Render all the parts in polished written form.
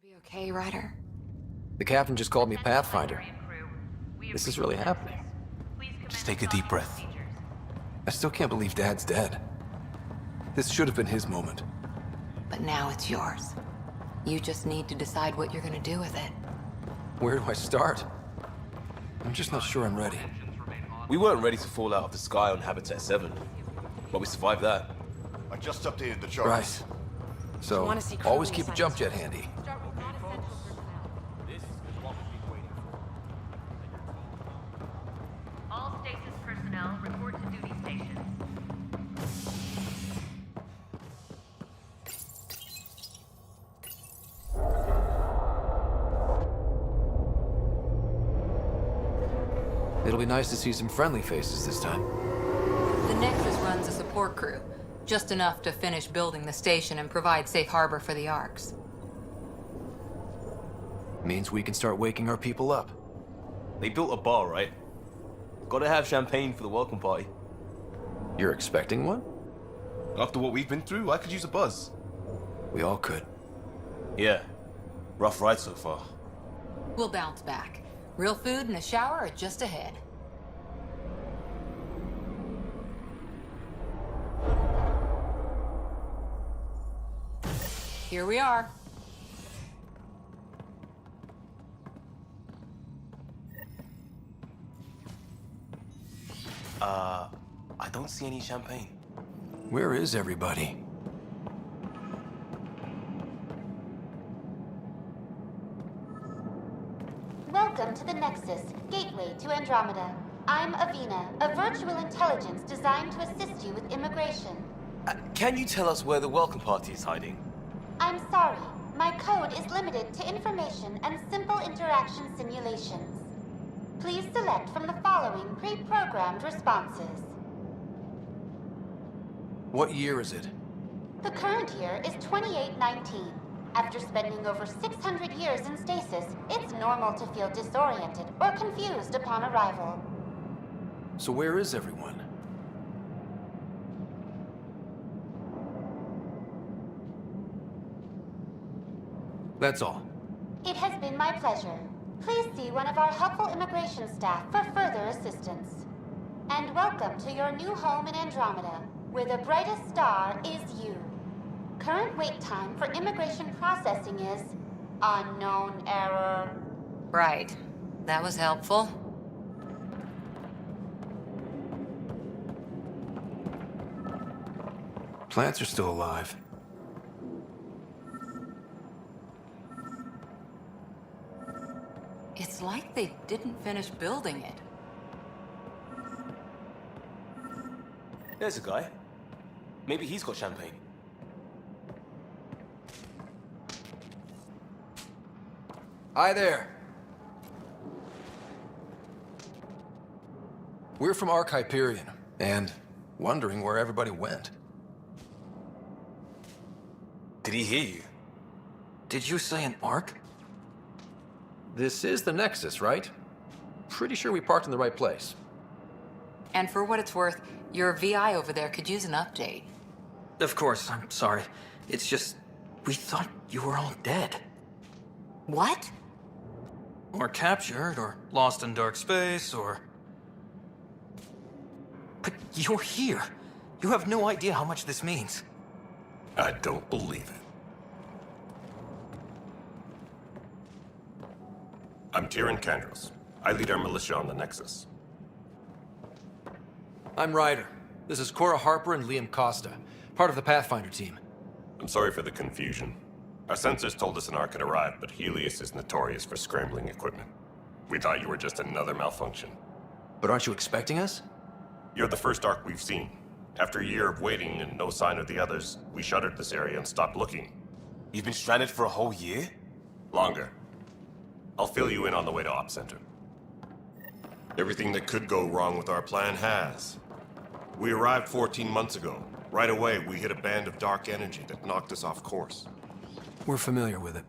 Be okay, Ryder? The captain just called me Pathfinder. This is really happening. Just take a deep breath. I still can't believe Dad's dead. This should have been his moment. But now it's yours. You just need to decide what you're gonna do with it. Where do I start? I'm just not sure I'm ready. We weren't ready to fall out of the sky on Habitat 7, but we survived that. I just updated the charts. Right. So, always keep a jump jet handy. All stasis personnel report to duty stations. It'll be nice to see some friendly faces this time. The Nexus runs a support crew. Just enough to finish building the station and provide safe harbor for the Arks. Means we can start waking our people up. They built a bar, right? Gotta have champagne for the welcome party. You're expecting one? After what we've been through, I could use a buzz. We all could. Yeah. Rough ride so far. We'll bounce back. Real food and a shower are just ahead. Here we are. I don't see any champagne. Where is everybody? Welcome to the Nexus, gateway to Andromeda. I'm Avina, a virtual intelligence designed to assist you with immigration. Can you tell us where the welcome party is hiding? I'm sorry, my code is limited to information and simple interaction simulations. Please select from the following pre-programmed responses. What year is it? The current year is 2819. After spending over 600 years in stasis, it's normal to feel disoriented or confused upon arrival. So where is everyone? That's all. It has been my pleasure. Please see one of our helpful immigration staff for further assistance. And welcome to your new home in Andromeda, where the brightest star is you. Current wait time for immigration processing is unknown error. Right. That was helpful. Plants are still alive. It's like they didn't finish building it. There's a guy. Maybe he's got champagne. Hi there. We're from Ark Hyperion, and wondering where everybody went. Did he hear you? Did you say an Ark? This is the Nexus, right? Pretty sure we parked in the right place. And for what it's worth, your VI over there could use an update. Of course, I'm sorry. It's just, we thought you were all dead. What? Or captured, or lost in dark space, or... But you're here. You have no idea how much this means. I don't believe it. I'm Tyrion Kandros. I lead our militia on the Nexus. I'm Ryder. This is Cora Harper and Liam Costa, part of the Pathfinder team. I'm sorry for the confusion. Our sensors told us an Ark had arrived, but Helios is notorious for scrambling equipment. We thought you were just another malfunction. But aren't you expecting us? You're the first Ark we've seen. After a year of waiting and no sign of the others, we shuttered this area and stopped looking. You've been stranded for a whole year? Longer. I'll fill you in on the way to Op Center. Everything that could go wrong with our plan has. We arrived 14 months ago. Right away, we hit a band of dark energy that knocked us off course. We're familiar with it.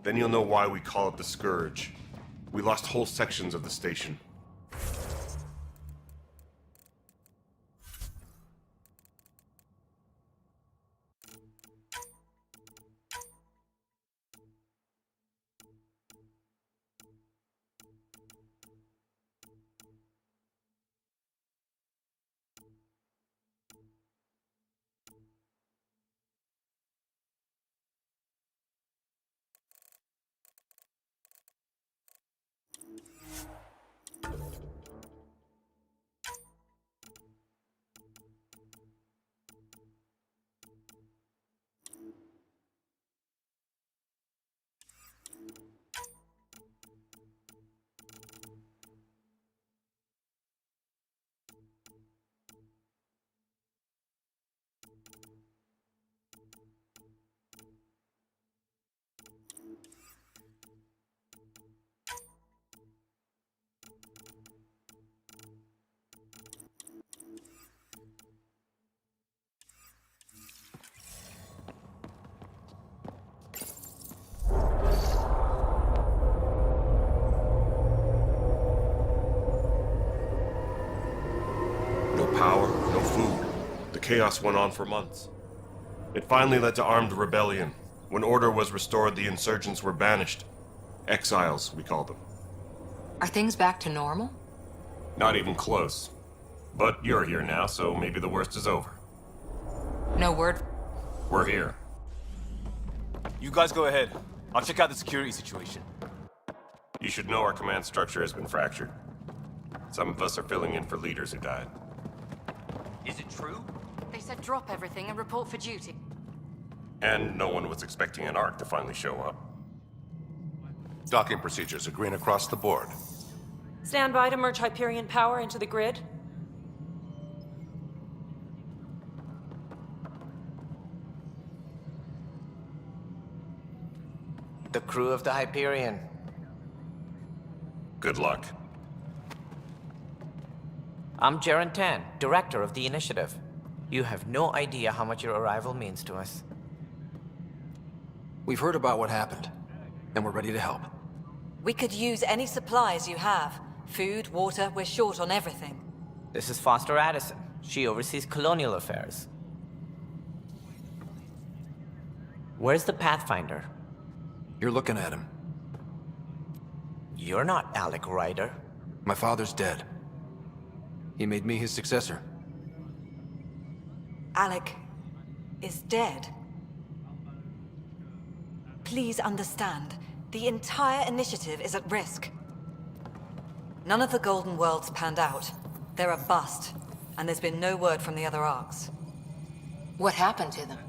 Then you'll know why we call it the Scourge. We lost whole sections of the station. Power, no food. The chaos went on for months. It finally led to armed rebellion. When order was restored, the insurgents were banished. Exiles, we call them. Are things back to normal? Not even close. But you're here now, so maybe the worst is over. No word. We're here. You guys go ahead. I'll check out the security situation. You should know our command structure has been fractured. Some of us are filling in for leaders who died. Is it true? They said drop everything and report for duty. And no one was expecting an Ark to finally show up. Docking procedures are green across the board. Stand by to merge Hyperion power into the grid. The crew of the Hyperion. Good luck. I'm Jaren Tan, director of the initiative. You have no idea how much your arrival means to us. We've heard about what happened, and we're ready to help. We could use any supplies you have. Food, water, we're short on everything. This is Foster Addison. She oversees colonial affairs. Where's the Pathfinder? You're looking at him. You're not Alec Ryder. My father's dead. He made me his successor. Alec is dead. Please understand, the entire initiative is at risk. None of the Golden Worlds panned out. They're a bust, and there's been no word from the other arcs. What happened to them?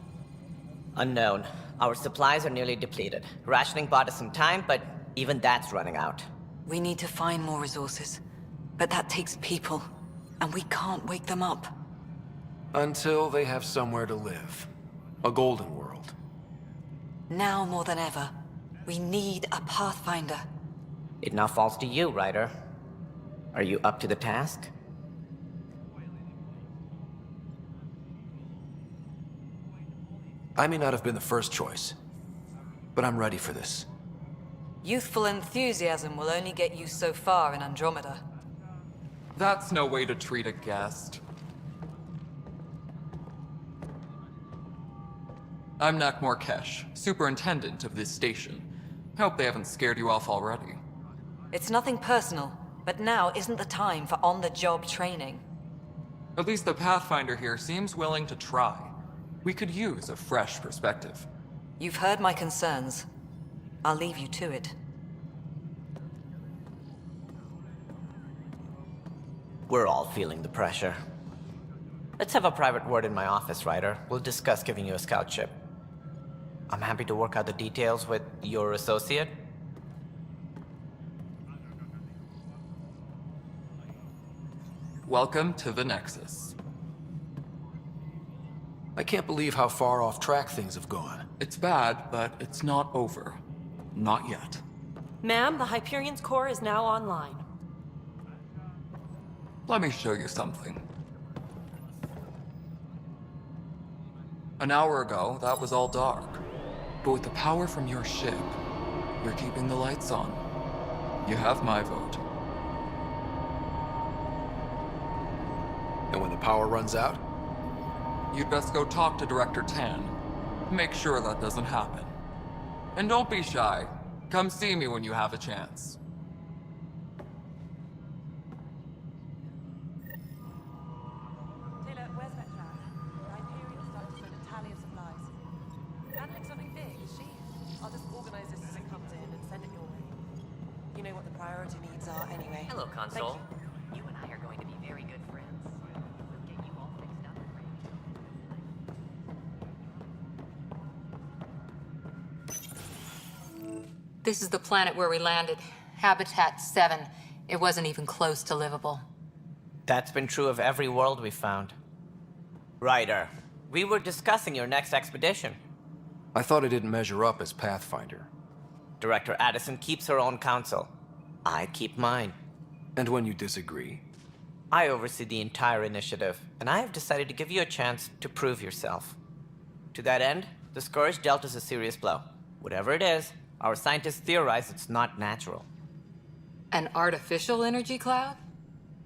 Unknown. Our supplies are nearly depleted. Rationing bought us some time, but even that's running out. We need to find more resources, but that takes people, and we can't wake them up. Until they have somewhere to live. A golden world. Now more than ever, we need a Pathfinder. It now falls to you, Ryder. Are you up to the task? I may not have been the first choice, but I'm ready for this. Youthful enthusiasm will only get you so far in Andromeda. That's no way to treat a guest. I'm Nak Morkesh, superintendent of this station. Hope they haven't scared you off already. It's nothing personal, but now isn't the time for on-the-job training. At least the Pathfinder here seems willing to try. We could use a fresh perspective. You've heard my concerns. I'll leave you to it. We're all feeling the pressure. Let's have a private word in my office, Ryder. We'll discuss giving you a scout ship. I'm happy to work out the details with your associate. Welcome to the Nexus. I can't believe how far off track things have gone. It's bad, but it's not over. Not yet. Ma'am, the Hyperion's core is now online. Let me show you something. An hour ago, that was all dark. But with the power from your ship, you're keeping the lights on. You have my vote. And when the power runs out? You'd best go talk to Director Tan. Make sure that doesn't happen. And don't be shy. Come see me when you have a chance. Taylor, where's Metran? The Hyperion's starting to send a tally of supplies. Handling something big, is she? I'll just organize this as it comes in and send it your way. You know what the priority needs are anyway. Hello, Console. Thank You and I are going to be very good friends. We'll get you all fixed up. This is the planet where we landed. Habitat 7. It wasn't even close to livable. That's been true of every world we've found. Ryder, we were discussing your next expedition. I thought it didn't measure up as Pathfinder. Director Addison keeps her own counsel. I keep mine. And when you disagree? I oversee the entire initiative, and I have decided to give you a chance to prove yourself. To that end, the Scourge dealt us a serious blow. Whatever it is, our scientists theorize it's not natural. An artificial energy cloud?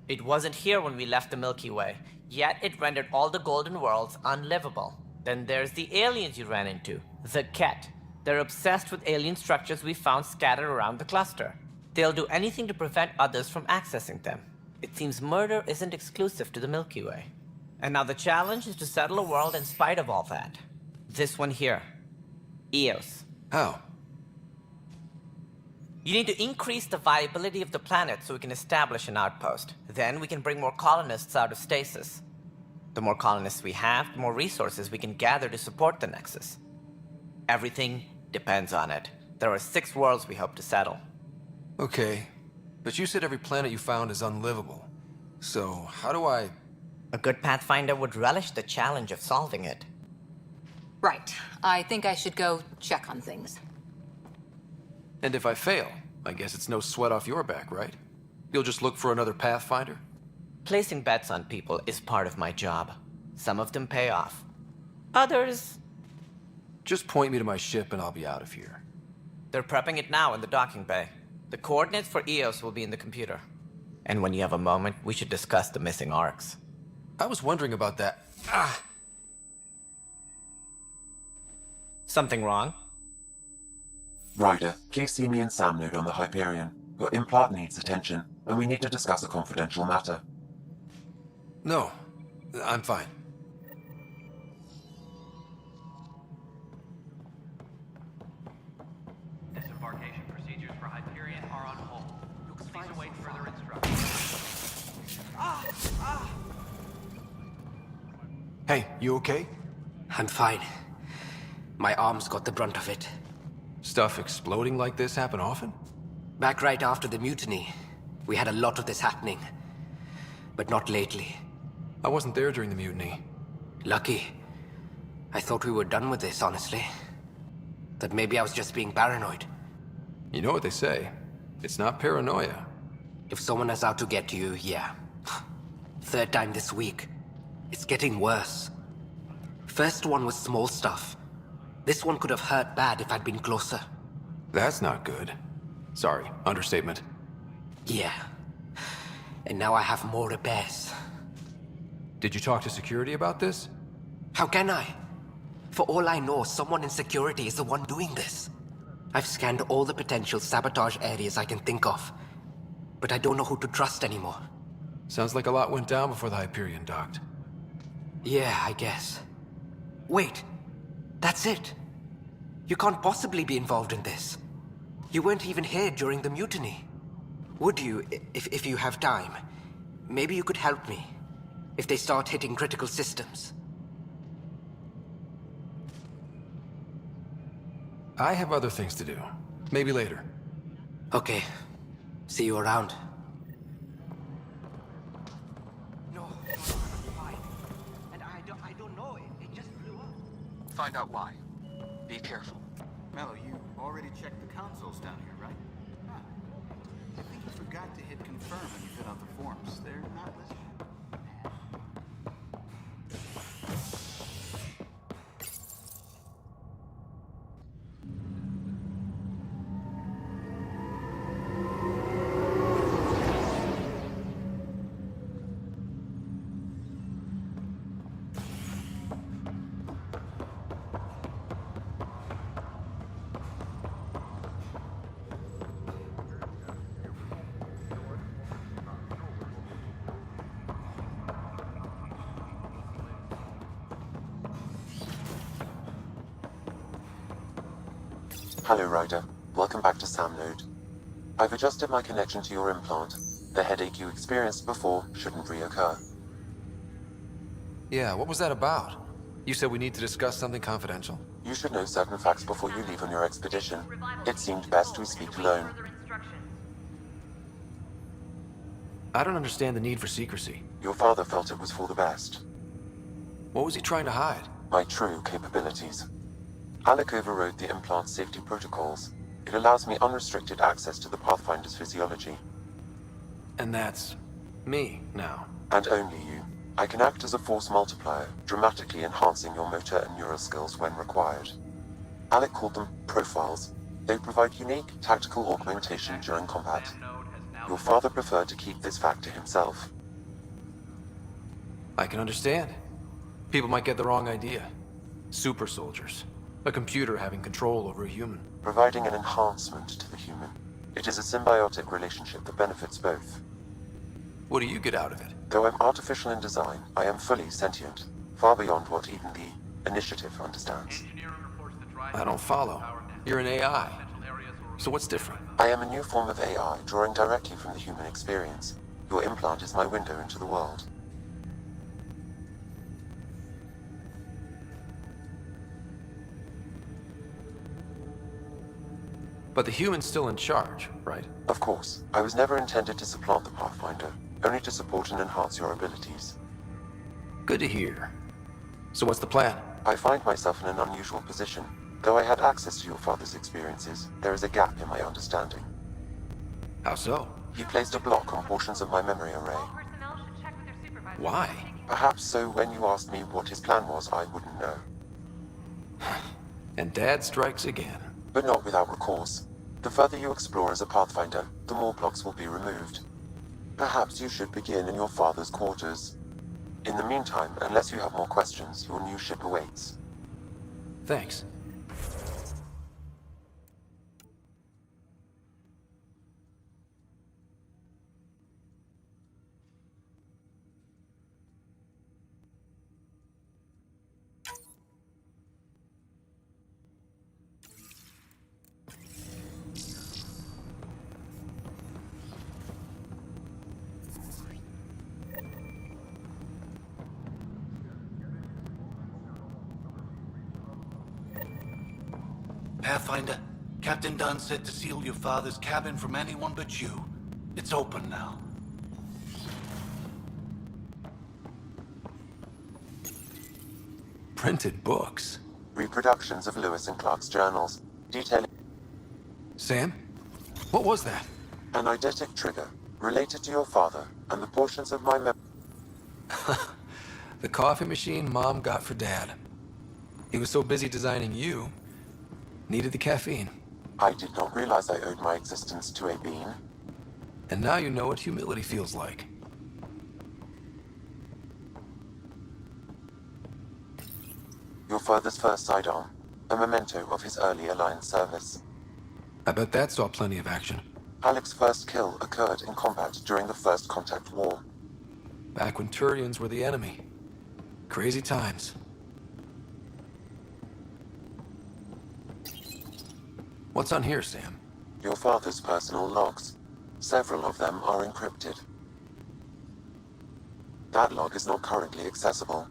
It wasn't here when we left the Milky Way, yet it rendered all the golden worlds unlivable. Then there's the aliens you ran into, the Ket. They're obsessed with alien structures we found scattered around the cluster. They'll do anything to prevent others from accessing them. It seems murder isn't exclusive to the Milky Way. And now the challenge is to settle a world in spite of all that. This one here. Eos. How? You need to increase the viability of the planet so we can establish an outpost. Then we can bring more colonists out of stasis. The more colonists we have, the more resources we can gather to support the Nexus. Everything depends on it. There are 6 worlds we hope to settle. Okay, but you said every planet you found is unlivable. So, how do I... A good Pathfinder would relish the challenge of solving it. Right. I think I should go check on things. And if I fail, I guess it's no sweat off your back, right? You'll just look for another Pathfinder? Placing bets on people is part of my job. Some of them pay off. Others... Just point me to my ship and I'll be out of here. They're prepping it now in the docking bay. The coordinates for Eos will be in the computer. And when you have a moment, we should discuss the missing arcs. I was wondering about that. Ah! Something wrong? Ryder, please see me and Sam Node on the Hyperion. Your implant needs attention, and we need to discuss a confidential matter. No, I'm fine. Disembarkation procedures for Hyperion are on hold. Please await further instructions. Hey, you okay? I'm fine. My arms got the brunt of it. Stuff exploding like this happen often? Back right after the mutiny, we had a lot of this happening. But not lately. I wasn't there during the mutiny. Lucky. I thought we were done with this, honestly. That maybe I was just being paranoid. You know what they say. It's not paranoia. If someone is out to get you, yeah. 3rd time this week. It's getting worse. First one was small stuff. This one could have hurt bad if I'd been closer. That's not good. Sorry, understatement. Yeah. And now I have more repairs. Did you talk to security about this? How can I? For all I know, someone in security is the one doing this. I've scanned all the potential sabotage areas I can think of. But I don't know who to trust anymore. Sounds like a lot went down before the Hyperion docked. Yeah, I guess. Wait. That's it. You can't possibly be involved in this. You weren't even here during the mutiny. Would you, if you have time, Maybe you could help me if they start hitting critical systems. I have other things to do. Maybe later. Okay. See you around. No, why? And I don't know. It just blew up. Find out why. Be careful. Mello, you already checked the consoles down here, right? Huh. I think you forgot to hit confirm when you fill out the forms. They're not listed. Hello, Ryder. Welcome back to Sam Node. I've adjusted my connection to your implant. The headache you experienced before shouldn't reoccur. Yeah, what was that about? You said we need to discuss something confidential. You should know certain facts before you leave on your expedition. It seemed best we speak alone. I don't understand the need for secrecy. Your father felt it was for the best. What was he trying to hide? My true capabilities. Alec overrode the implant's safety protocols. It allows me unrestricted access to the Pathfinder's physiology. And that's me now. And only you. I can act as a force multiplier, dramatically enhancing your motor and neural skills when required. Alec called them profiles. They provide unique tactical augmentation during combat. Your father preferred to keep this fact to himself. I can understand. People might get the wrong idea. Super soldiers. A computer having control over a human. Providing an enhancement to the human. It is a symbiotic relationship that benefits both. What do you get out of it? Though I'm artificial in design, I am fully sentient, far beyond what even the Initiative understands. I don't follow. You're an AI. So what's different? I am a new form of AI, drawing directly from the human experience. Your implant is my window into the world. But the human's still in charge, right? Of course. I was never intended to supplant the Pathfinder, only to support and enhance your abilities. Good to hear. So what's the plan? I find myself in an unusual position. Though I had access to your father's experiences, there is a gap in my understanding. How so? He placed a block on portions of my memory array. Why? Perhaps so when you asked me what his plan was, I wouldn't know. And Dad strikes again. But not without recourse. The further you explore as a Pathfinder, the more blocks will be removed. Perhaps you should begin in your father's quarters. In the meantime, unless you have more questions, your new ship awaits. Thanks. Pathfinder, Captain Dunn said to seal your father's cabin from anyone but you. It's open now. Printed books. Reproductions of Lewis and Clark's journals, detailing... Sam? What was that? An eidetic trigger, related to your father, and the portions of my The coffee machine Mom got for Dad. He was so busy designing you, needed the caffeine. I did not realize I owed my existence to a bean. And now you know what humility feels like. Your father's first sidearm, a memento of his early Alliance service. I bet that saw plenty of action. Alec's first kill occurred in combat during the First Contact War. Back when Turians were the enemy. Crazy times. What's on here, Sam? Your father's personal logs. Several of them are encrypted. That log is not currently accessible.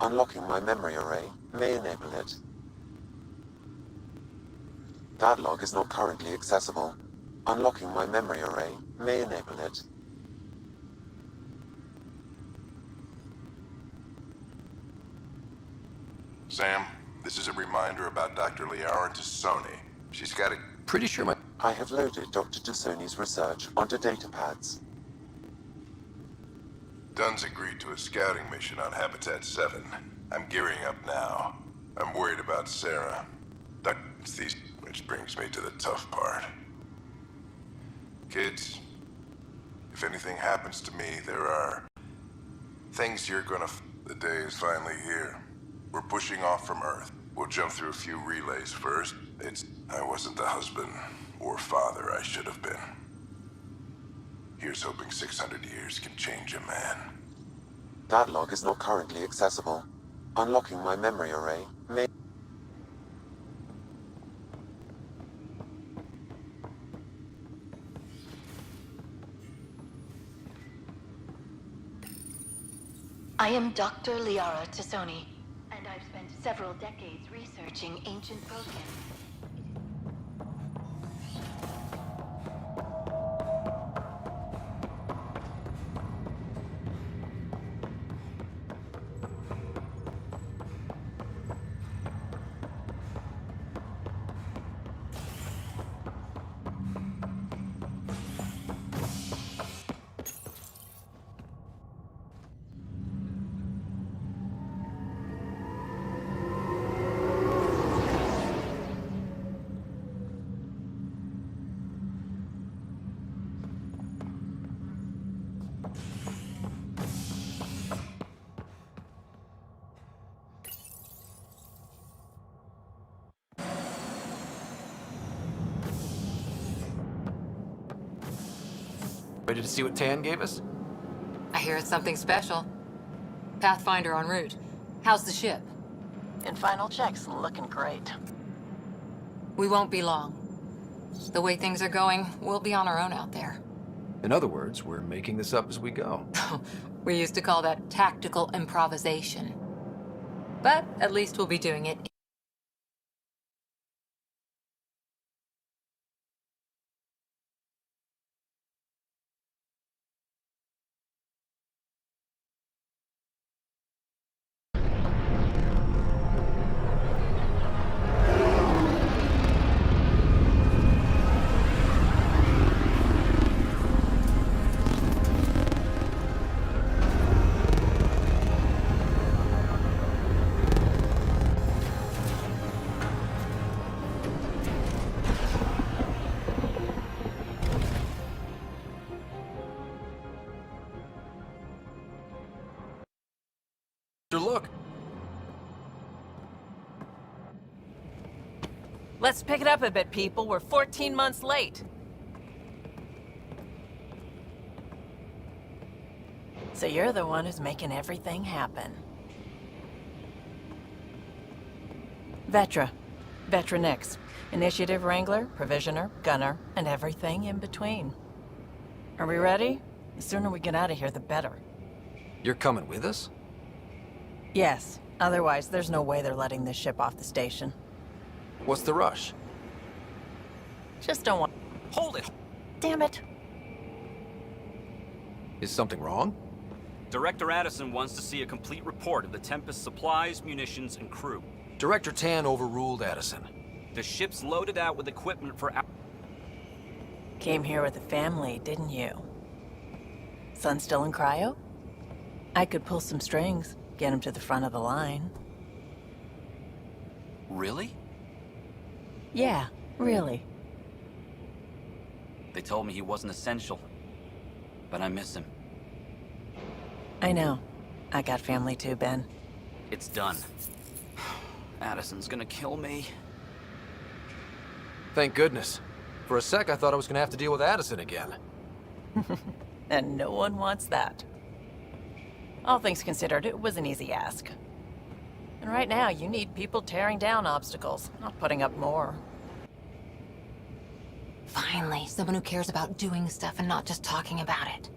Unlocking my memory array may enable it. That log is not currently accessible. Unlocking my memory array may enable it. Sam, this is a reminder about Dr. Liara Tassoni. She's got a... Pretty sure my... I have loaded Dr. Tassoni's research onto datapads. Dunn's agreed to a scouting mission on Habitat 7. I'm gearing up now. I'm worried about Sarah. Which brings me to the tough part. Kids, if anything happens to me, there are things you're gonna... The day is finally here. We're pushing off from Earth. We'll jump through a few relays first. I wasn't the husband or father I should have been. Here's hoping 600 years can change a man. That log is not currently accessible. Unlocking my memory array may... I am Dr. Liara Tassoni, and I've spent several decades researching ancient programs. Ready to see what Tan gave us? I hear it's something special. Pathfinder en route. How's the ship? In final checks, looking great. We won't be long. The way things are going, we'll be on our own out there. In other words, we're making this up as we go. We used to call that tactical improvisation. But at least we'll be doing it. Look. Let's pick it up a bit, people. We're 14 months late. So you're the one who's making everything happen. Vetra. Vetronix. Initiative Wrangler, Provisioner, Gunner, and everything in between. Are we ready? The sooner we get out of here, the better. You're coming with us? Yes. Otherwise, there's no way they're letting this ship off the station. What's the rush? Just don't want... Hold it! Damn it. Is something wrong? Director Addison wants to see a complete report of the Tempest's supplies, munitions, and crew. Director Tan overruled Addison. The ship's loaded out with equipment for... Came here with a family, didn't you? Son still in cryo? I could pull some strings. Get him to the front of the line. Really? Yeah, really. They told me he wasn't essential. But I miss him. I know. I got family too, Ben. It's done. Addison's gonna kill me. Thank goodness. For a sec, I thought I was gonna have to deal with Addison again. And no one wants that. All things considered, it was an easy ask. And right now, you need people tearing down obstacles, not putting up more. Finally, someone who cares about doing stuff and not just talking about it.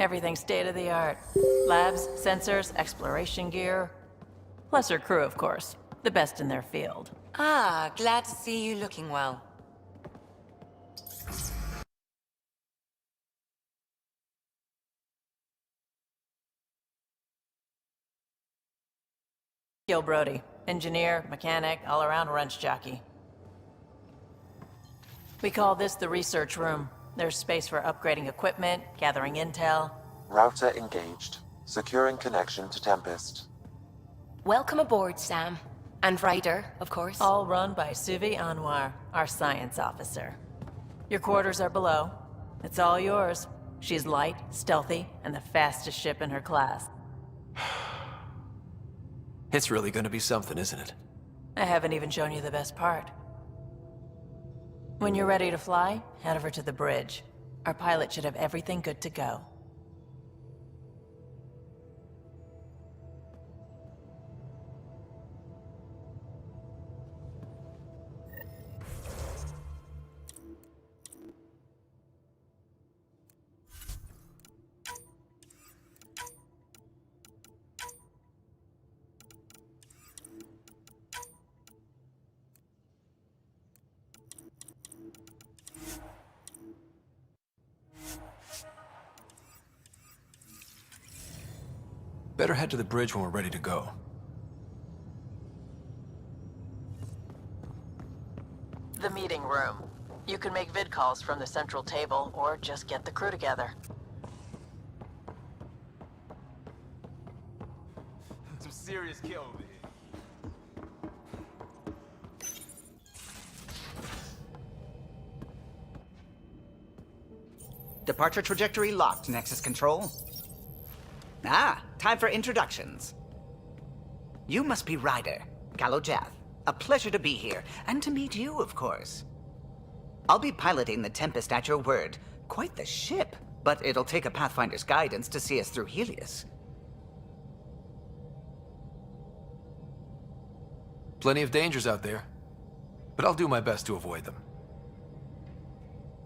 Everything's state-of-the-art. Labs, sensors, exploration gear. Plus her crew, of course. The best in their field. Ah, glad to see you looking well. Gil Brody. Engineer, mechanic, all-around wrench jockey. We call this the research room. There's space for upgrading equipment, gathering intel. Router engaged. Securing connection to Tempest. Welcome aboard, Sam. And Ryder, of course. All run by Suvi Anwar, our science officer. Your quarters are below. It's all yours. She's light, stealthy, and the fastest ship in her class. It's really gonna be something, isn't it? I haven't even shown you the best part. When you're ready to fly, head over to the bridge. Our pilot should have everything good to go. Better head to the bridge when we're ready to go. The meeting room. You can make vid calls from the central table, or just get the crew together. Some serious kill over here. Departure trajectory locked, Nexus Control. Ah, time for introductions. You must be Ryder, Kalojath. A pleasure to be here, and to meet you, of course. I'll be piloting the Tempest at your word. Quite the ship, but it'll take a Pathfinder's guidance to see us through Helios. Plenty of dangers out there, but I'll do my best to avoid them.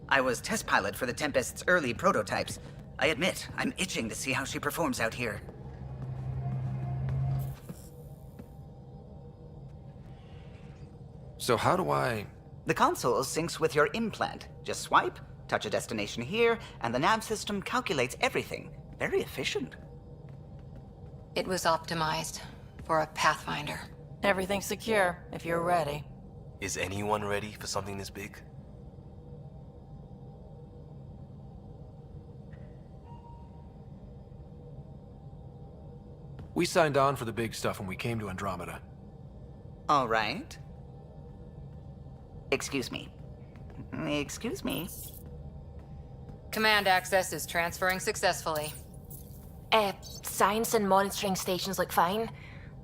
I was test pilot for the Tempest's early prototypes. I admit, I'm itching to see how she performs out here. So how do I... The console syncs with your implant. Just swipe, touch a destination here, and the nav system calculates everything. Very efficient. It was optimized for a Pathfinder. Everything's secure, if you're ready. Is anyone ready for something this big? We signed on for the big stuff when we came to Andromeda. All right. Excuse me. Excuse me. Command access is transferring successfully. Science and monitoring stations look fine.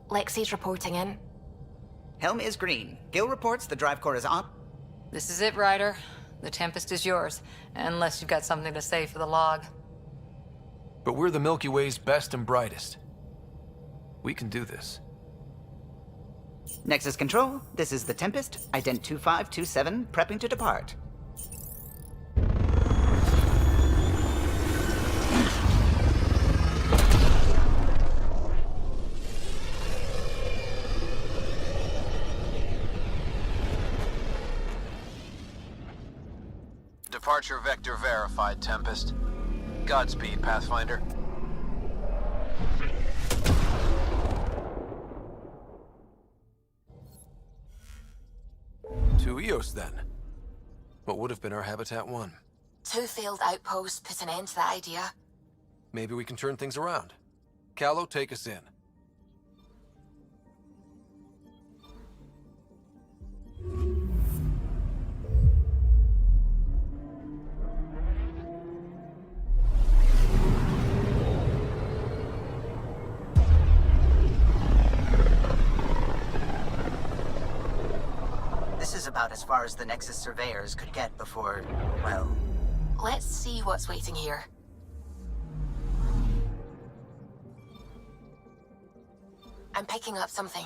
Lexi's reporting in. Helm is green. Gil reports the drive core is on. This is it, Ryder. The Tempest is yours, unless you've got something to say for the log. But we're the Milky Way's best and brightest. We can do this. Nexus Control, this is the Tempest, Ident 2527, prepping to depart. Departure vector verified, Tempest. Godspeed, Pathfinder. To Eos, then. What would have been our Habitat 1. 2 failed outposts put an end to that idea. Maybe we can turn things around. Calo, take us in. This is about as far as the Nexus surveyors could get before, well... Let's see what's waiting here. I'm picking up something.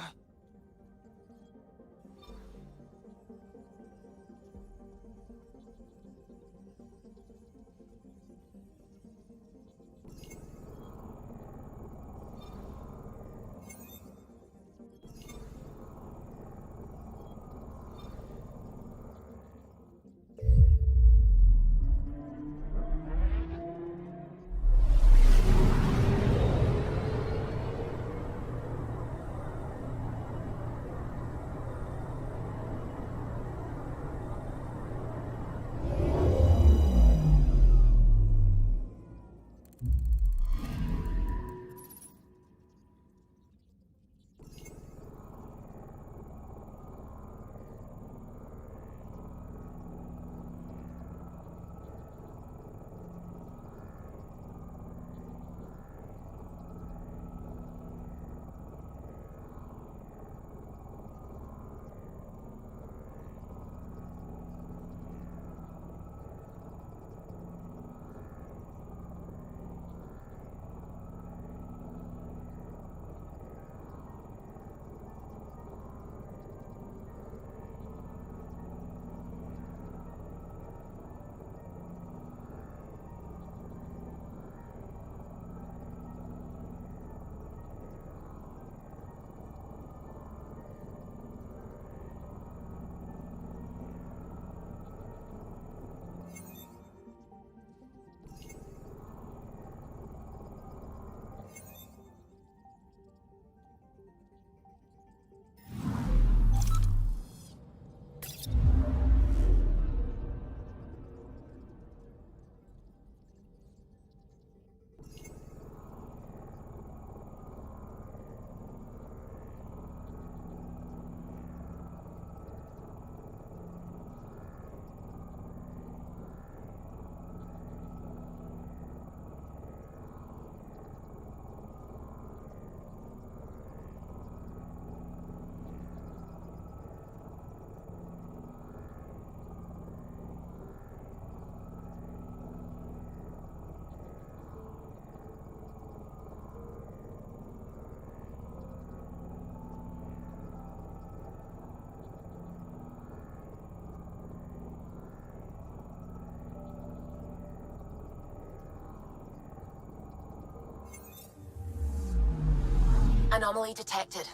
Anomaly detected.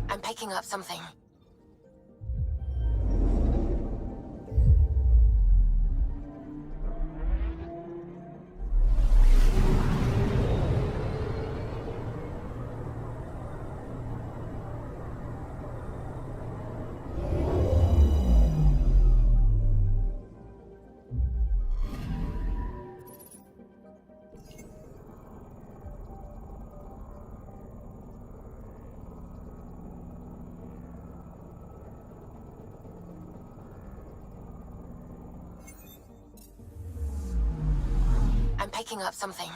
I'm picking up something. I'm picking up something.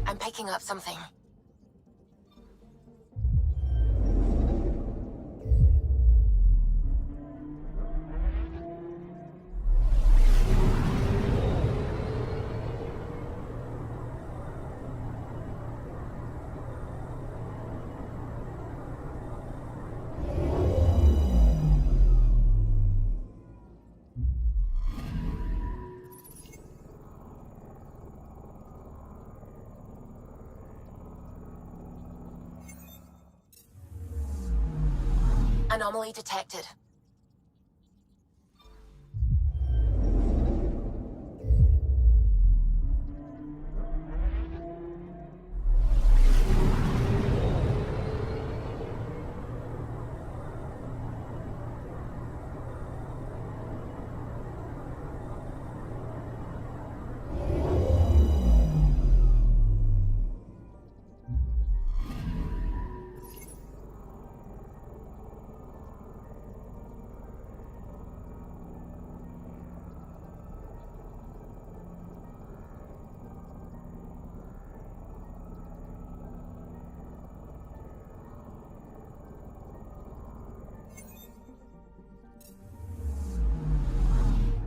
I'm picking up something. Anomaly detected.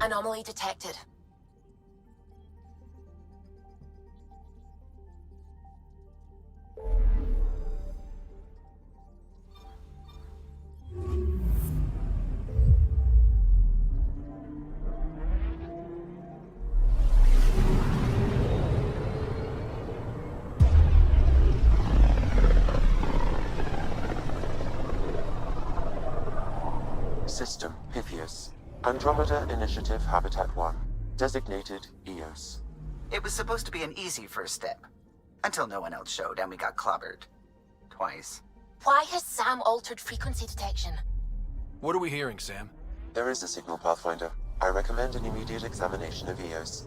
Anomaly detected. System Pythias. Andromeda Initiative Habitat 1. Designated EOS. It was supposed to be an easy first step. Until no one else showed and we got clobbered. Twice. Why has Sam altered frequency detection? What are we hearing, Sam? There is a signal, Pathfinder. I recommend an immediate examination of EOS.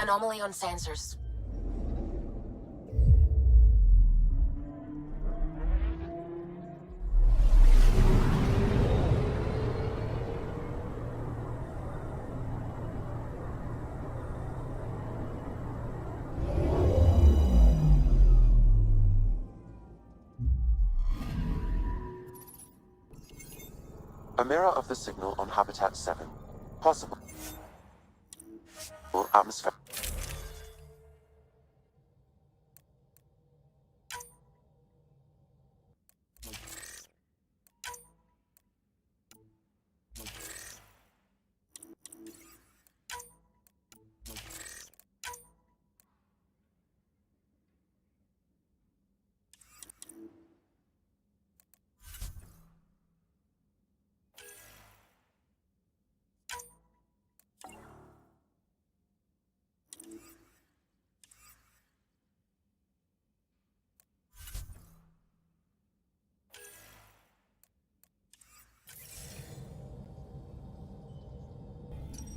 Anomaly on sensors. A mirror of the signal on Habitat 7. Possible. Atmosphere.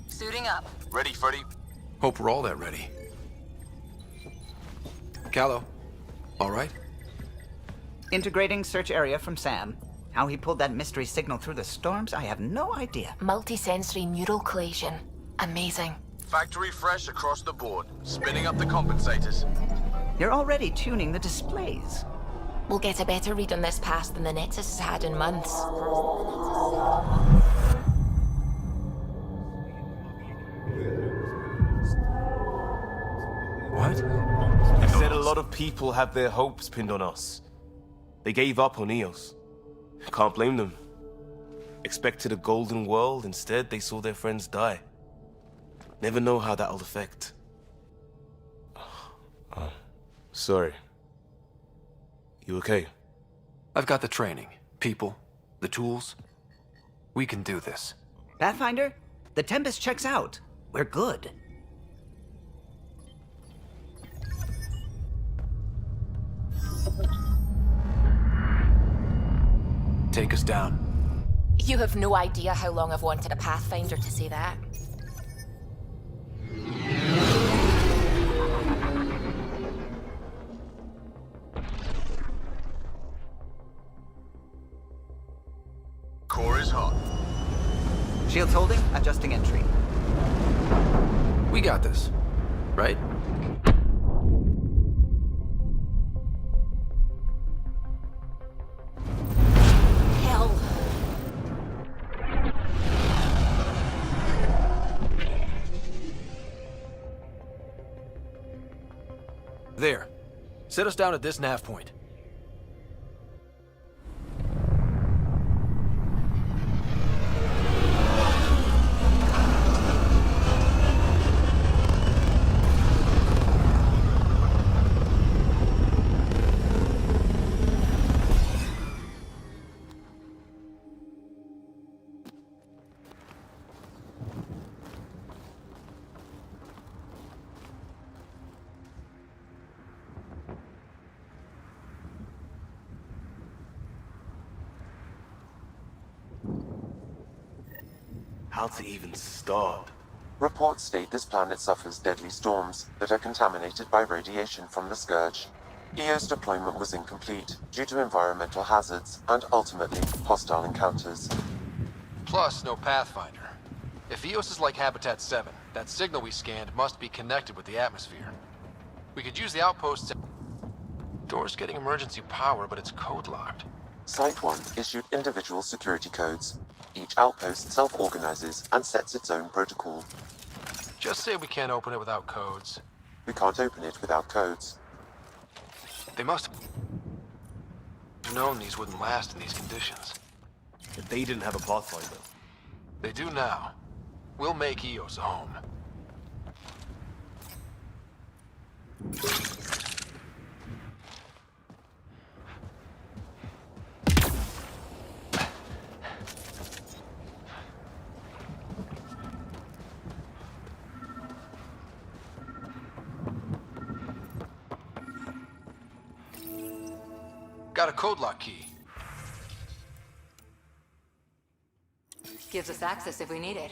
Suiting up. Ready, Freddy? Hope we're all that ready. Callow, all right? Integrating search area from Sam. How he pulled that mystery signal through the storms, I have no idea. Multisensory neural collision. Amazing. Factory fresh across the board. Spinning up the compensators. You're already tuning the displays. We'll get a better read on this pass than the Nexus has had in months. What? You said a lot of people have their hopes pinned on us. They gave up on EOS. Can't blame them. Expected a golden world, instead they saw their friends die. Never know how that'll affect. Sorry. You okay? I've got the training, people, the tools. We can do this. Pathfinder, the Tempest checks out. We're good. Take us down. You have no idea how long I've wanted a Pathfinder to say that. Core is hot. Shields holding, adjusting entry. We got this, right? Hell. There. Set us down at this nav point. How to even start? Reports state this planet suffers deadly storms that are contaminated by radiation from the Scourge. EO's deployment was incomplete due to environmental hazards and ultimately hostile encounters. Plus, no Pathfinder. If EOS is like Habitat 7, that signal we scanned must be connected with the atmosphere. We could use the outposts. Door's getting emergency power, but it's code-locked. Site 1 issued individual security codes. Each outpost self-organizes and sets its own protocol. Just say we can't open it without codes. We can't open it without codes. They must have known these wouldn't last in these conditions. If they didn't have a Pathfinder. They do now. We'll make EOS a home. Got a code lock key. Gives us access if we need it.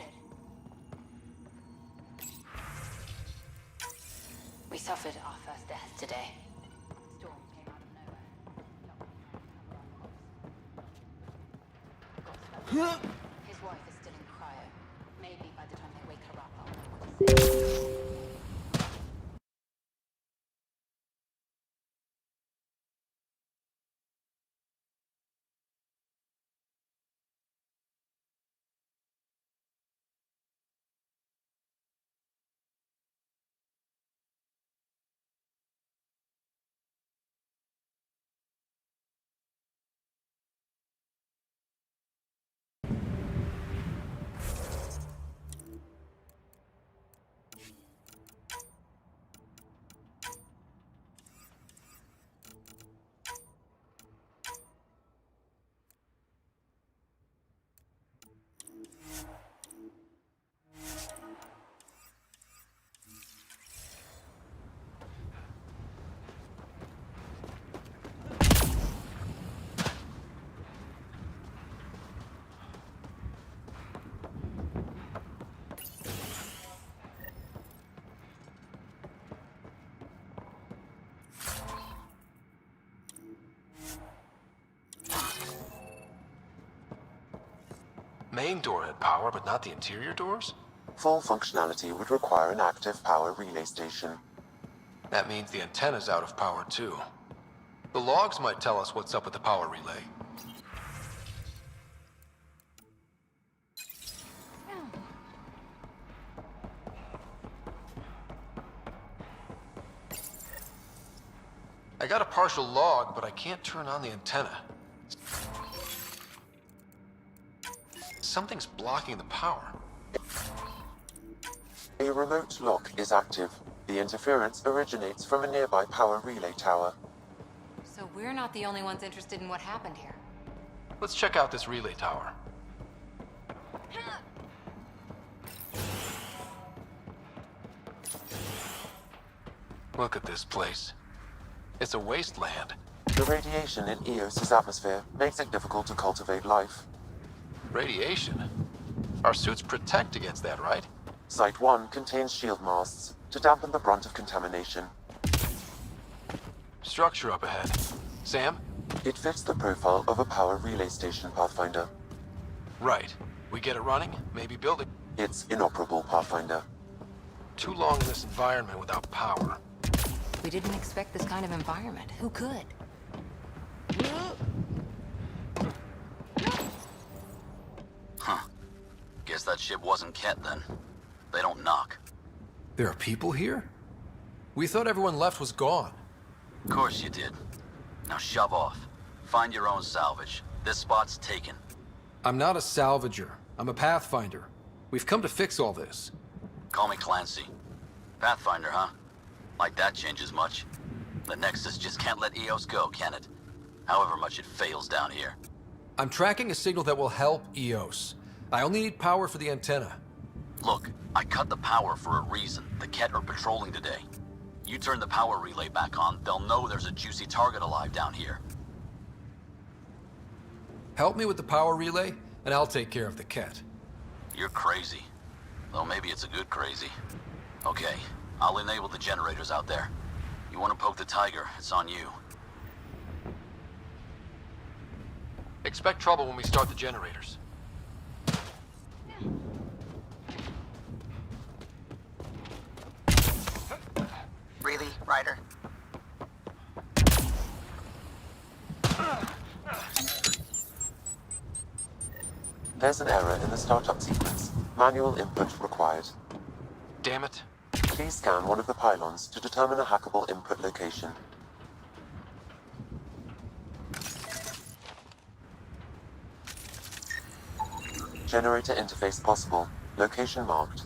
We suffered our first death today. Storm came out of nowhere. His wife is still in cryo. Maybe by the time they wake her up, I'll know what to say. Main door had power, but not the interior doors? Full functionality would require an active power relay station. That means the antenna's out of power too. The logs might tell us what's up with the power relay. I got a partial log, but I can't turn on the antenna. Something's blocking the power. A remote lock is active. The interference originates from a nearby power relay tower. So we're not the only ones interested in what happened here. Let's check out this relay tower. Look at this place. It's a wasteland. The radiation in Eos's atmosphere makes it difficult to cultivate life. Radiation? Our suits protect against that, right? Site 1 contains shield masts to dampen the brunt of contamination. Structure up ahead. Sam? It fits the profile of a power relay station, Pathfinder. Right. We get it running, maybe build it. It's inoperable, Pathfinder. Too long in this environment without power. We didn't expect this kind of environment. Who could? Huh. Guess that ship wasn't Ket then. They don't knock. There are people here? We thought everyone left was gone. Of course you did. Now shove off. Find your own salvage. This spot's taken. I'm not a salvager. I'm a Pathfinder. We've come to fix all this. Call me Clancy. Pathfinder, huh? Like that changes much. The Nexus just can't let Eos go, can it? However much it fails down here. I'm tracking a signal that will help Eos. I only need power for the antenna. Look, I cut the power for a reason. The Ket are patrolling today. You turn the power relay back on, they'll know there's a juicy target alive down here. Help me with the power relay, and I'll take care of the Ket. You're crazy. Though maybe it's a good crazy. Okay, I'll enable the generators out there. You want to poke the tiger, it's on you. Expect trouble when we start the generators. Really, Ryder? There's an error in the startup sequence. Manual input required. Damn it. Please scan one of the pylons to determine a hackable input location. Generator interface possible. Location marked.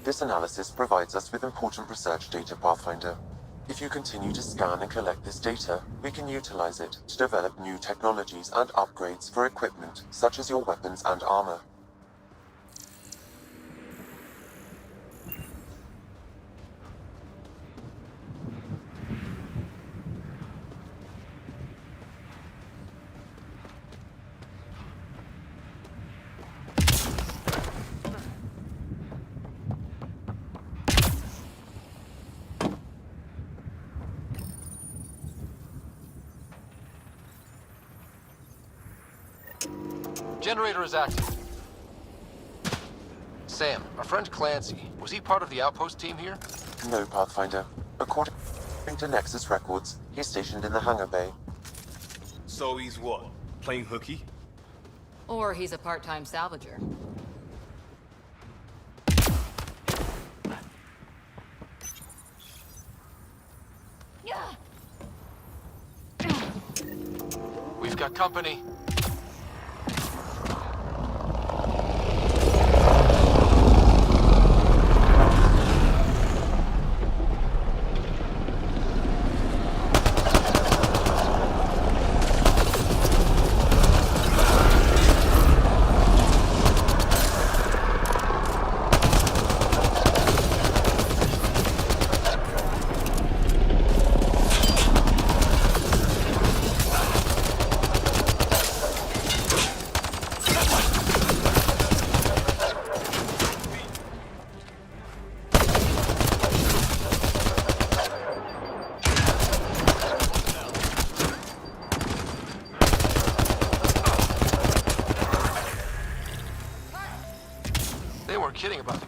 This analysis provides us with important research data, Pathfinder. If you continue to scan and collect this data, we can utilize it to develop new technologies and upgrades for equipment, such as your weapons and armor. Generator is active. Sam, our friend Clancy, was he part of the outpost team here? No, Pathfinder. According to Nexus records, he's stationed in the hangar bay. So he's what? Playing hooky? Or he's a part-time salvager. We've got company.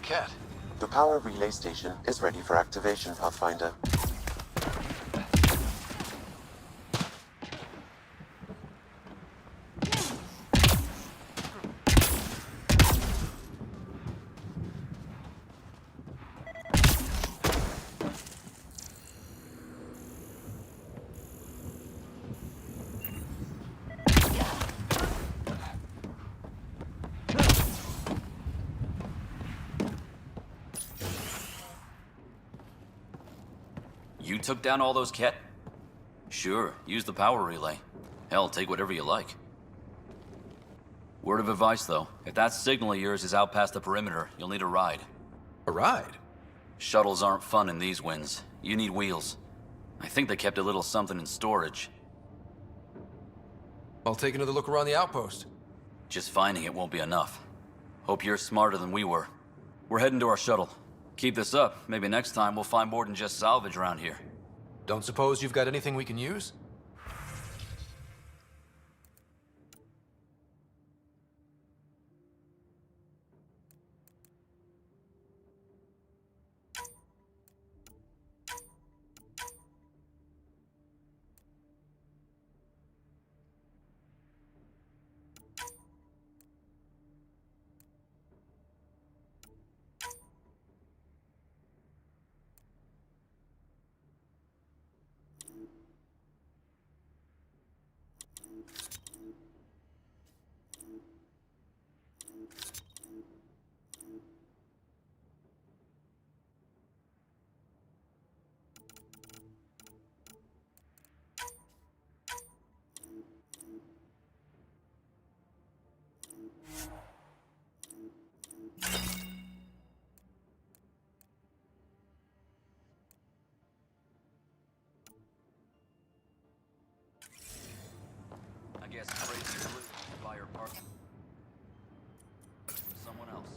Ket? The power relay station is ready for activation, Pathfinder. You took down all those Ket? Sure, use the power relay. Hell, take whatever you like. Word of advice, though. If that signal of yours is out past the perimeter, you'll need a ride. A ride? Shuttles aren't fun in these winds. You need wheels. I think they kept a little something in storage. I'll take another look around the outpost. Just finding it won't be enough. Hope you're smarter than we were. We're heading to our shuttle. Keep this up. Maybe next time we'll find more than just salvage around here. Don't suppose you've got anything we can use? I guess crazy blue can buy her part. Someone else.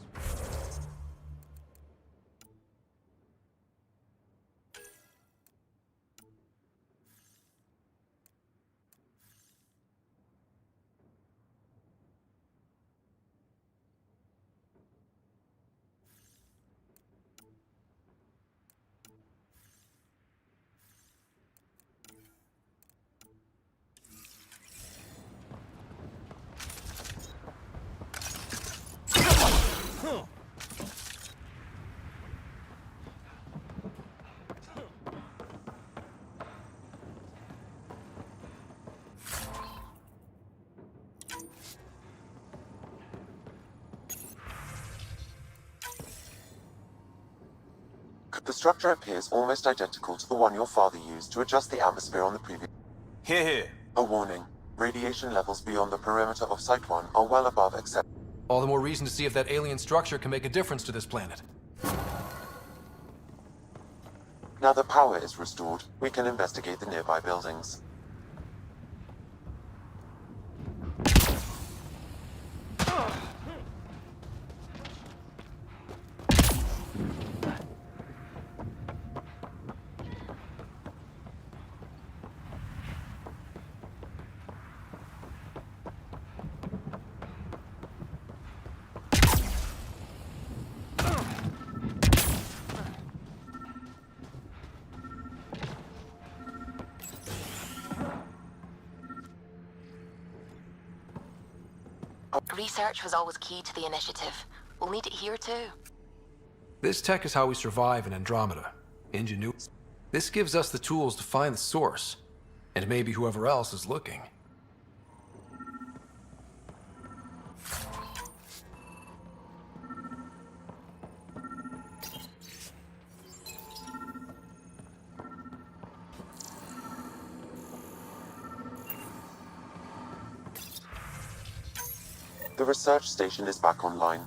The structure appears almost identical to the one your father used to adjust the atmosphere on the previous... Here, here. A warning. Radiation levels beyond the perimeter of Site 1 are well above accept... All the more reason to see if that alien structure can make a difference to this planet. Now that power is restored, we can investigate the nearby buildings. Research was always key to the initiative. We'll need it here too. This tech is how we survive in Andromeda. Ingenuity. This gives us the tools to find the source, and maybe whoever else is looking. The research station is back online.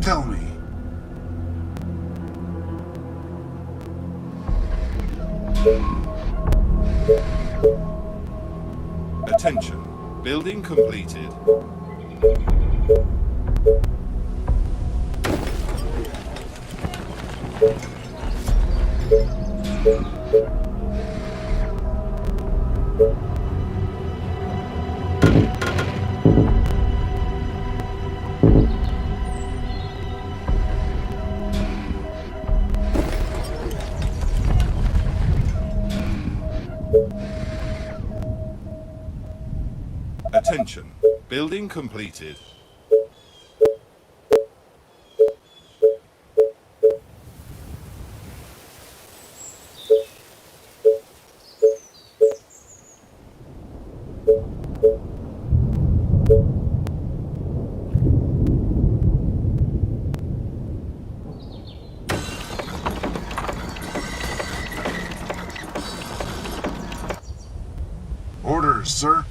Tell me. Attention. Building completed. Attention. Building completed. Orders, sir.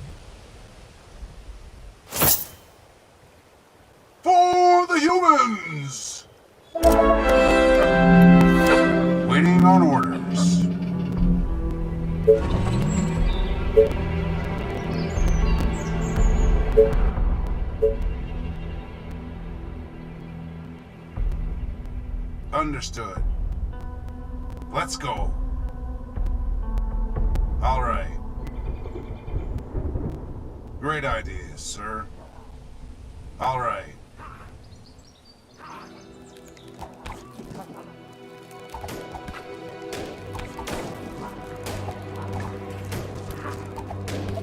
For the humans! Waiting on orders. Understood. Let's go. All right. Great ideas, sir. All right.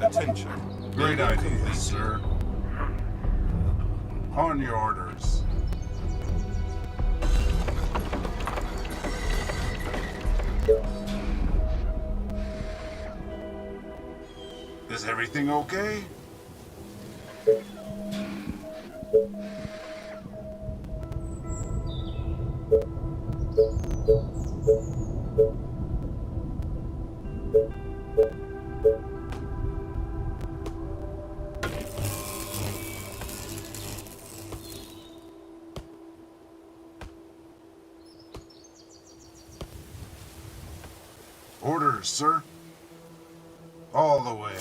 Attention. Great ideas, sir. On your orders. Is everything okay? Orders, sir. All the way.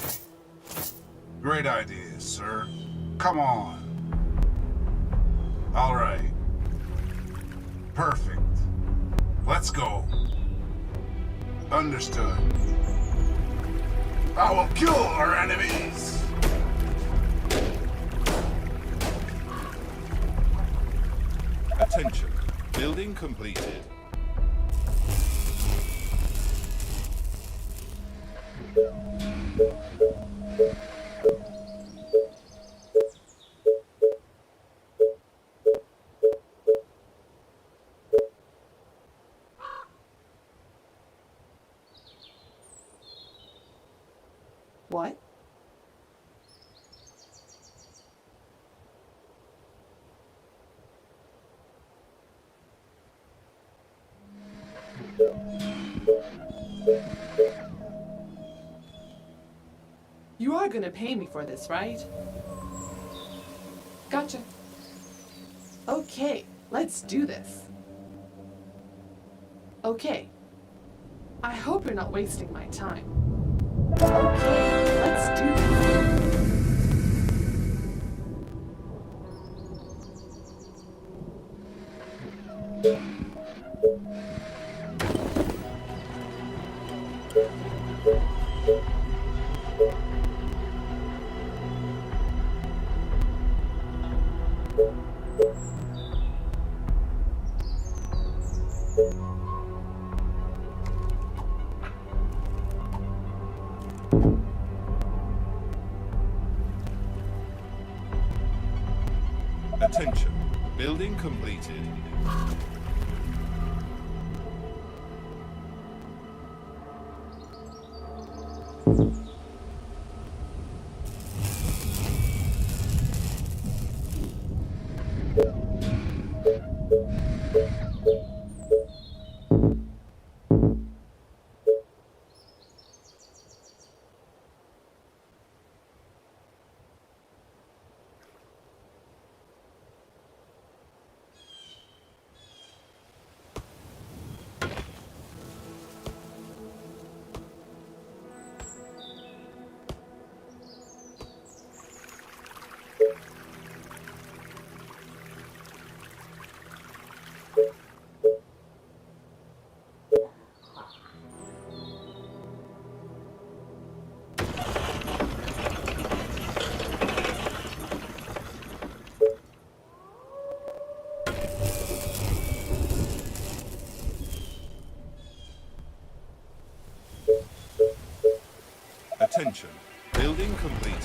Great ideas, sir. Come on. All right. Perfect. Let's go. Understood. I will kill our enemies! Attention. Building completed. What? You are gonna pay me for this, right? Gotcha. Okay, let's do this. Okay. I hope you're not wasting my time. Okay, let's do this. Attention. Building completed. Attention. Building completed.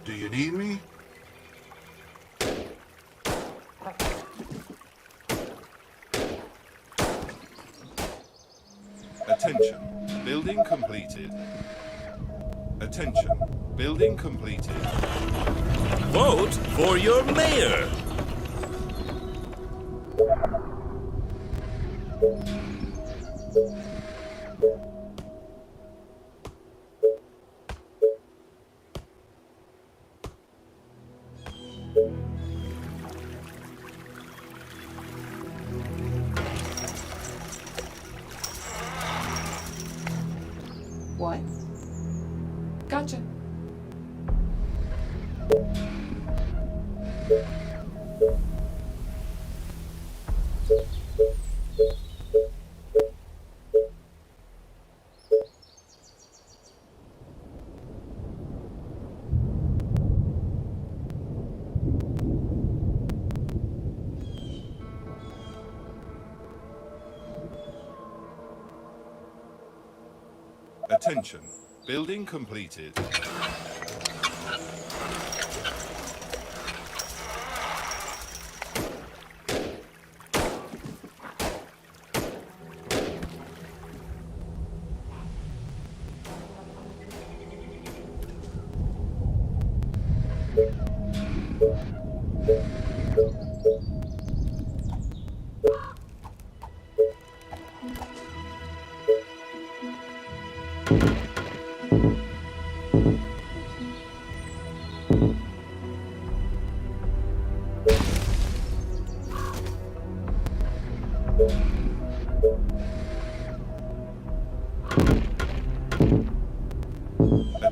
Do you need me? Attention. Building completed. Attention. Building completed. Vote for your mayor! What? Gotcha. Attention. Building completed.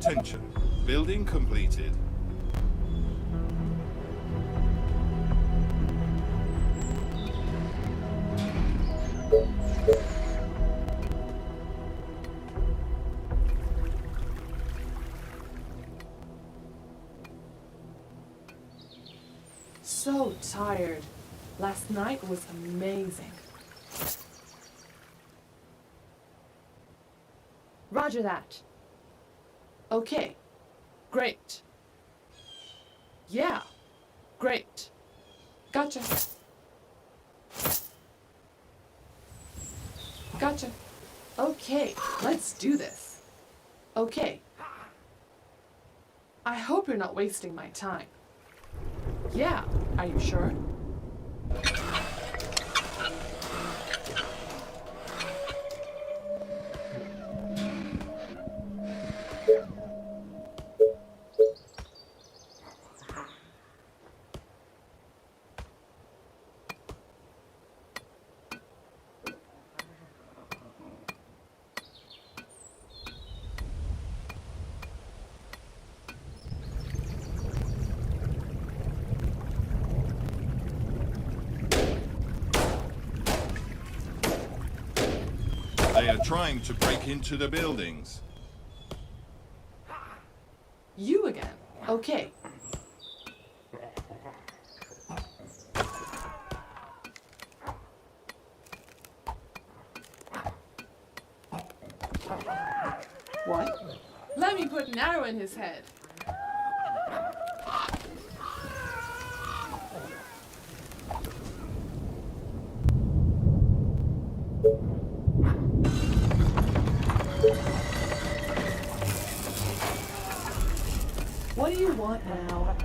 Attention. Building completed. So tired. Last night was amazing. Roger that. Okay. Great. Yeah. Great. Gotcha. Gotcha. Okay, let's do this. Okay. I hope you're not wasting my time. Yeah, are you sure? They are trying to break into the buildings. You again. Okay. What? Let me put an arrow in his head. What do you want now?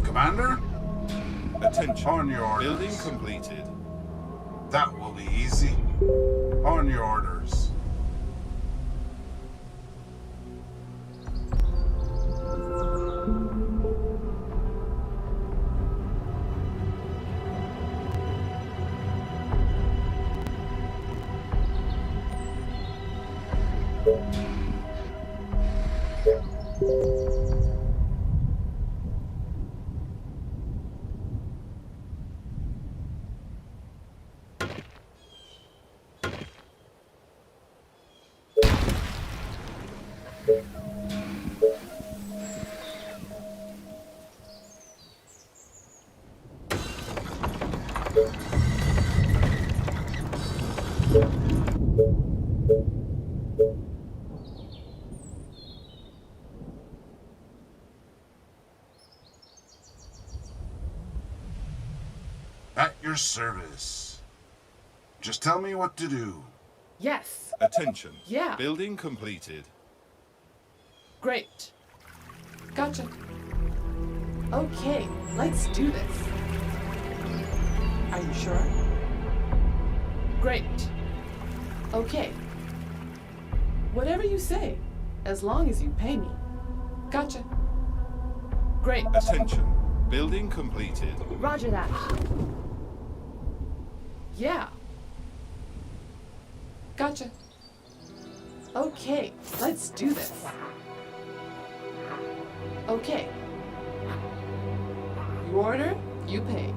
Commander? Attention. On your orders. Building completed. That will be easy. On your orders. your service. Just tell me what to do. Yes. Attention. Yeah. Building completed. Great. Gotcha. Okay, let's do this. Are you sure? Great. Okay. Whatever you say, as long as you pay me. Gotcha. Great. Attention. Building completed. Roger that. Yeah. Gotcha. Okay, let's do this. Okay. You order, you pay.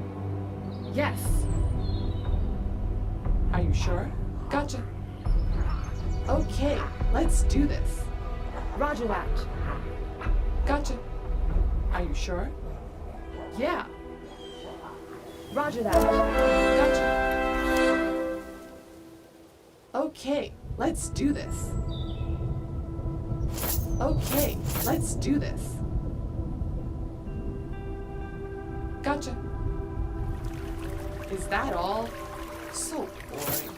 Yes. Are you sure? Gotcha. Okay, let's do this. Roger that. Gotcha. Are you sure? Yeah. Roger that. Gotcha. Okay, let's do this. Okay, let's do this. Gotcha. Is that all? So boring.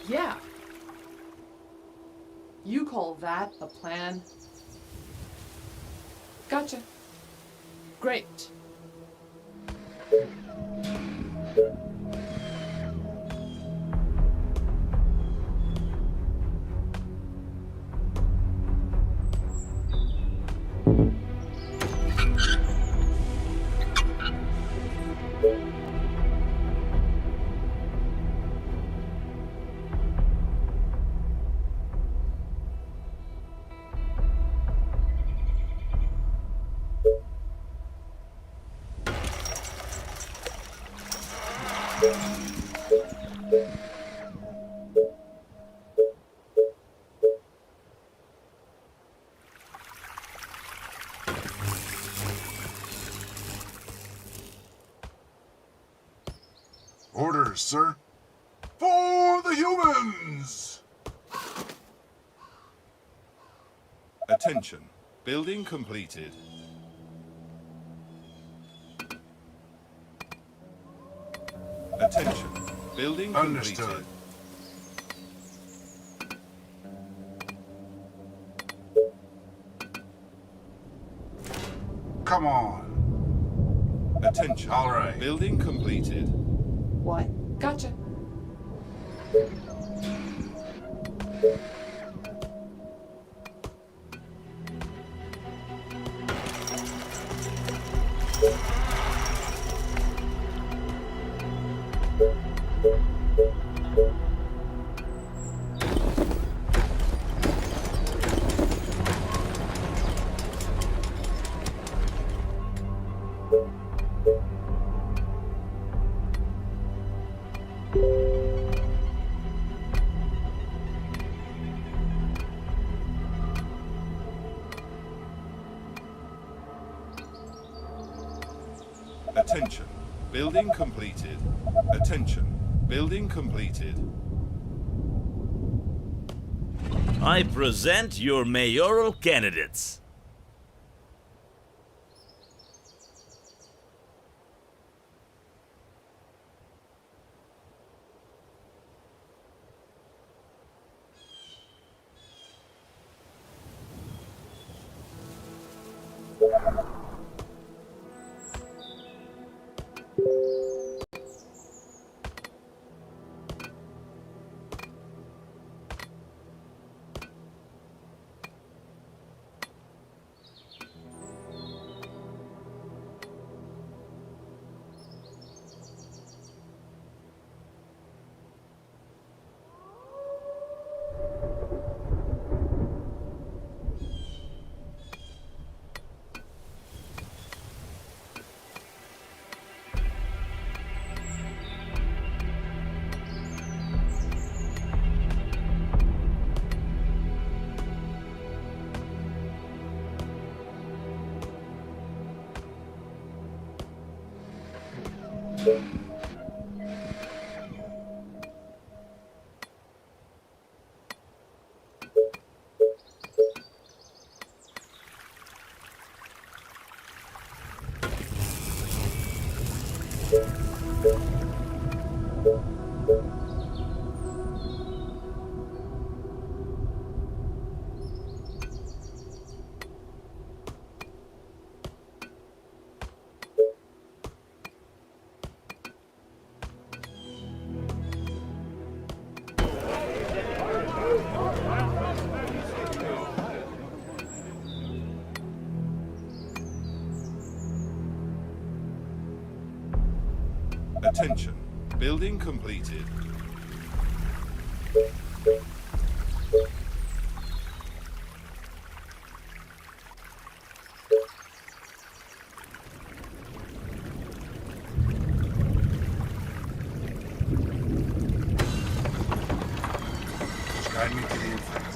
Yeah. You call that a plan? Gotcha. Great. Orders, sir. For the humans! Attention. Building completed. Attention. Building Understood. completed. Come on. Attention. All right. Building completed. What? Gotcha. Attention. Building completed. Attention. Building completed. I present your mayoral candidates. Attention. Building completed. Guide me to the infant.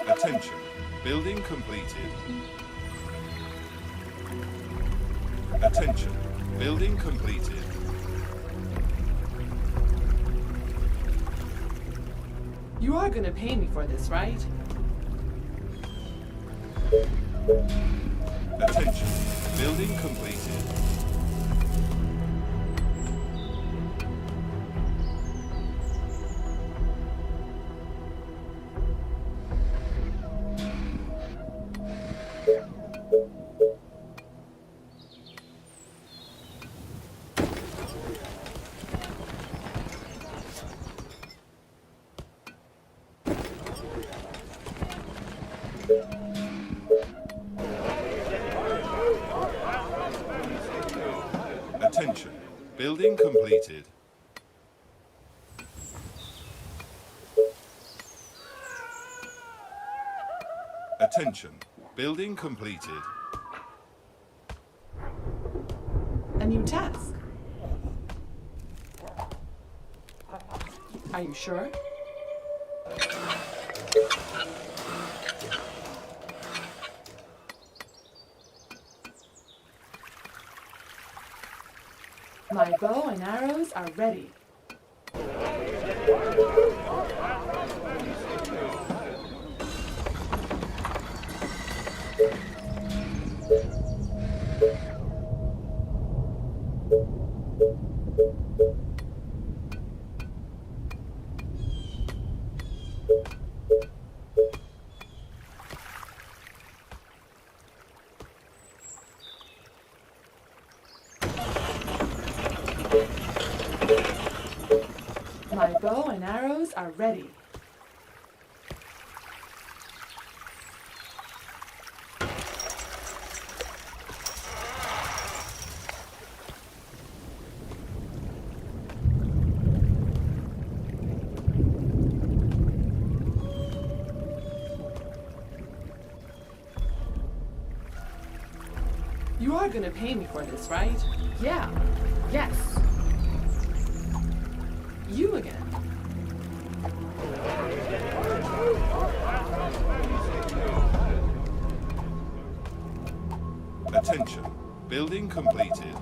Attention. Building completed. Attention. Building completed. You are gonna pay me for this, right? Attention. Building completed. Attention. Building completed. Attention. Building completed. A new task. Are you sure? My bow and arrows are ready. My bow and arrows are ready. You are gonna pay me for this, right? Yeah. Yes. You again. Attention. Building completed.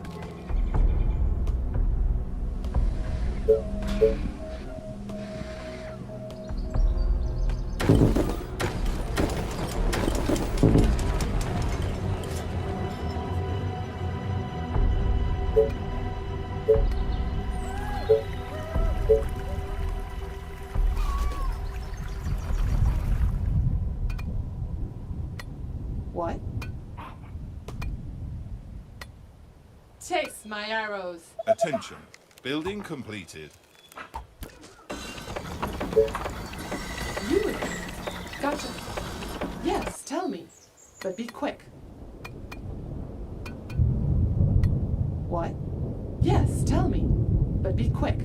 What? Chase my arrows. Attention. Building completed. You again. Gotcha. Yes, tell me. But be quick. What? Yes, tell me. But be quick.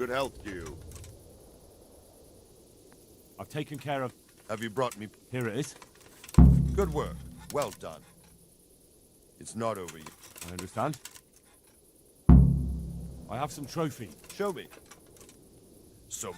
good health to you. I've taken care of... Have you brought me... Here it is. Good work. Well done. It's not over yet. I understand. I have some trophy. Show me. So...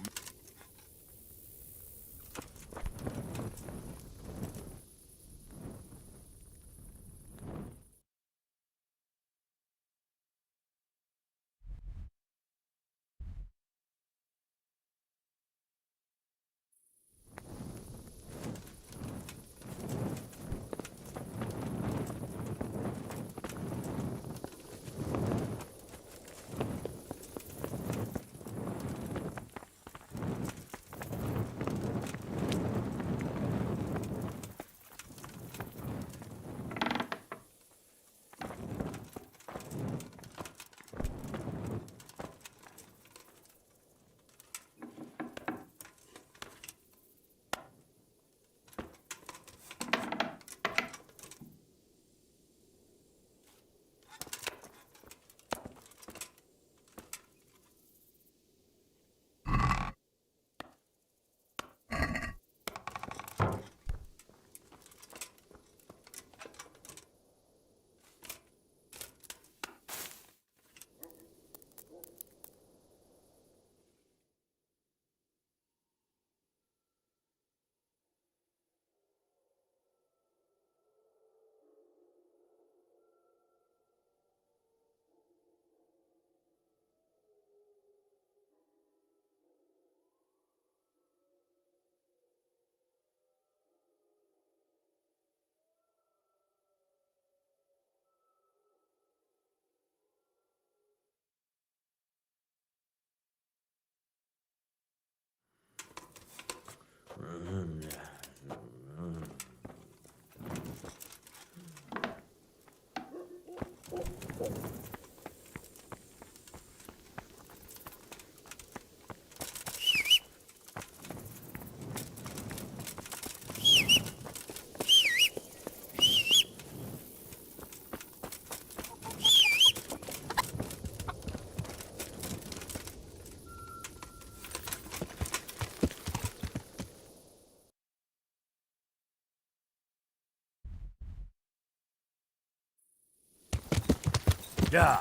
Yeah.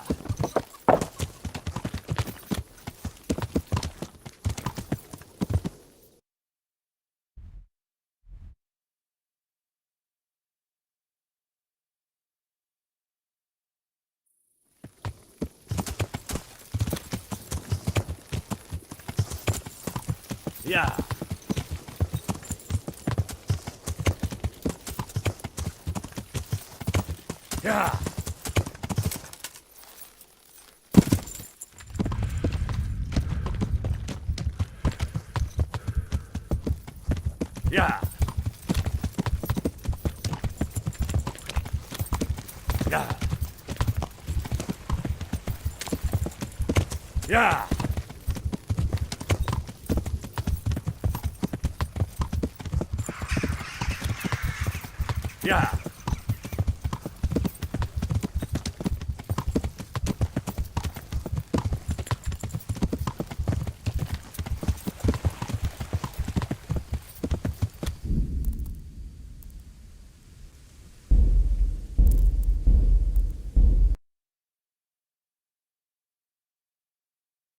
Yeah. Yeah. Yeah. Yeah. Yeah. Yeah.